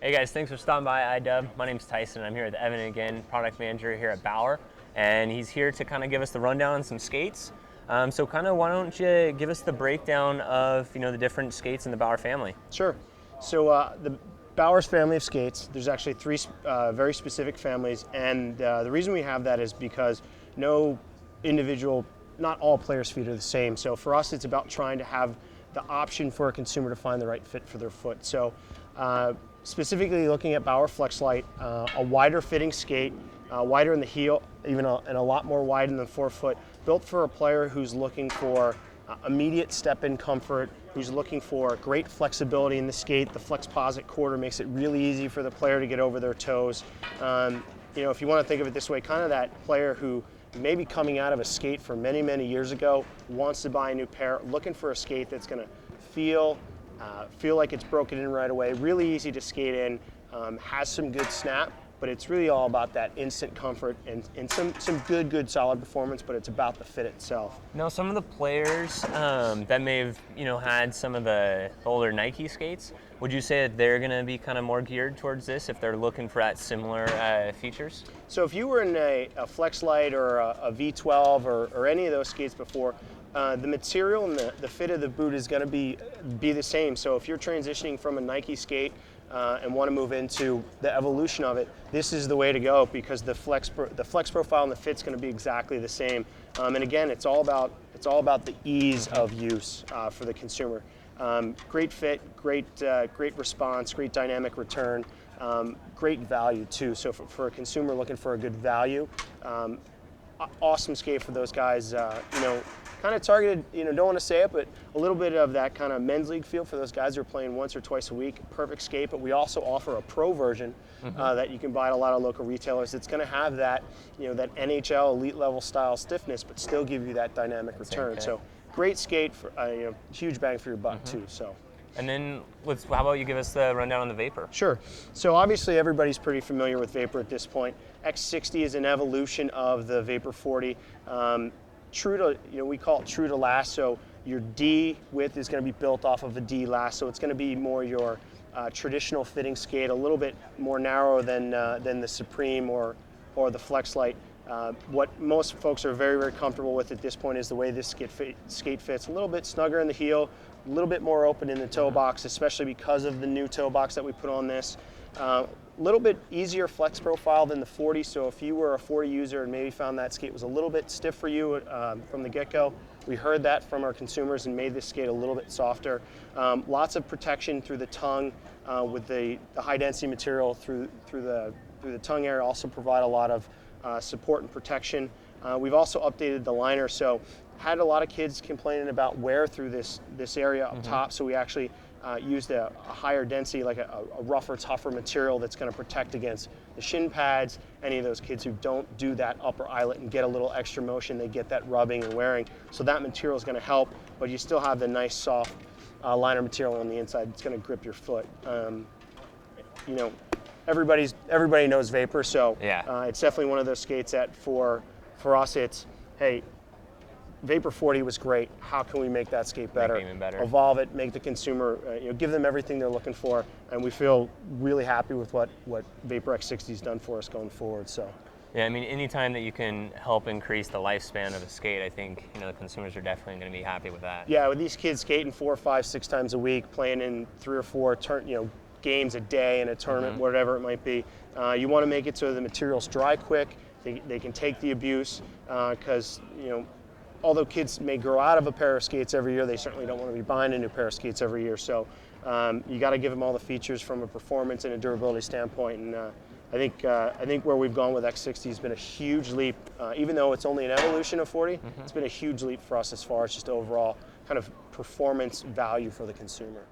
Hey guys, thanks for stopping by iDub. My name's Tyson. I'm here with Evan again, product manager here at Bauer, and he's here to kind of give us the rundown on some skates. So kind of why don't you give us the breakdown of the different skates in the Bauer family? Sure. So the Bauer's family of skates, there's actually three very specific families, and the reason we have that is because no individual, not all players' feet are the same. So for us, it's about trying to have the option for a consumer to find the right fit for their foot. So specifically looking at Bauer Flex Light, a wider fitting skate, wider in the heel, and a lot more wide in the forefoot, built for a player who's looking for immediate step-in comfort, who's looking for great flexibility in the skate. The Flexposit quarter makes it really easy for the player to get over their toes. If you want to think of it this way, kind of that player who maybe coming out of a skate from many, many years ago, wants to buy a new pair, looking for a skate that's going to feel like it's broken in right away, really easy to skate in, has some good snap, but it's really all about that instant comfort and some good solid performance, but it's about the fit itself. Now, some of the players that may have had some of the older Nike skates, would you say that they're going to be kind of more geared towards this if they're looking for that similar features? So if you were in a Flex Light or a V12 or any of those skates before, the material and the fit of the boot is going to be the same. So if you're transitioning from a Nike skate and want to move into the evolution of it, this is the way to go because the flex profile and the fit's going to be exactly the same. And again, it's all about the ease of use for the consumer. Great fit, great response, great dynamic return, great value too. So for a consumer looking for a good value, awesome skate for those guys. Kind of targeted, don't want to say it, but a little bit of that kind of men's league feel for those guys who are playing once or twice a week. Perfect skate, but we also offer a pro version that you can buy at a lot of local retailers. It's going to have that, that NHL elite level style stiffness, but still give you that dynamic return. Okay. So great skate for, huge bang for your buck too. So. And then, how about you give us the rundown on the Vapor? Sure. So obviously everybody's pretty familiar with Vapor at this point. X60 is an evolution of the Vapor 40. True to, we call it true to last. So your D width is going to be built off of a D last. So it's going to be more your traditional fitting skate, a little bit more narrow than the Supreme or the Flex Light. What most folks are very comfortable with at this point is the way this skate fits. A little bit snugger in the heel, a little bit more open in the toe box, especially because of the new toe box that we put on this. A little bit easier flex profile than the 40, so if you were a 40 user and maybe found that skate was a little bit stiff for you from the get-go, we heard that from our consumers and made this skate a little bit softer. Lots of protection through the tongue with the high-density material through the tongue area also provide a lot of support and protection. We've also updated the liner, so had a lot of kids complaining about wear through this area up top, so we actually used a higher density, like a rougher, tougher material that's going to protect against the shin pads. Any of those kids who don't do that upper eyelet and get a little extra motion, they get that rubbing and wearing. So that material is going to help, but you still have the nice soft liner material on the inside. It's going to grip your foot. Everybody knows Vapor, so yeah. It's definitely one of those skates that for us it's, hey, Vapor 40 was great. How can we make that skate better? Make it even better. Evolve it, make the consumer, give them everything they're looking for, and we feel really happy with what Vapor X60 has done for us going forward. So. Yeah, I mean, anytime that you can help increase the lifespan of a skate, I think the consumers are definitely going to be happy with that. Yeah, with these kids skating 4, 5, 6 times a week, playing in 3 or 4 games a day in a tournament, whatever it might be, you want to make it so the materials dry quick. They can take the abuse because although kids may grow out of a pair of skates every year, they certainly don't want to be buying a new pair of skates every year. So you got to give them all the features from a performance and a durability standpoint. And I think where we've gone with X60 has been a huge leap. Even though it's only an evolution of 40, it's been a huge leap for us as far as just overall kind of performance value for the consumer.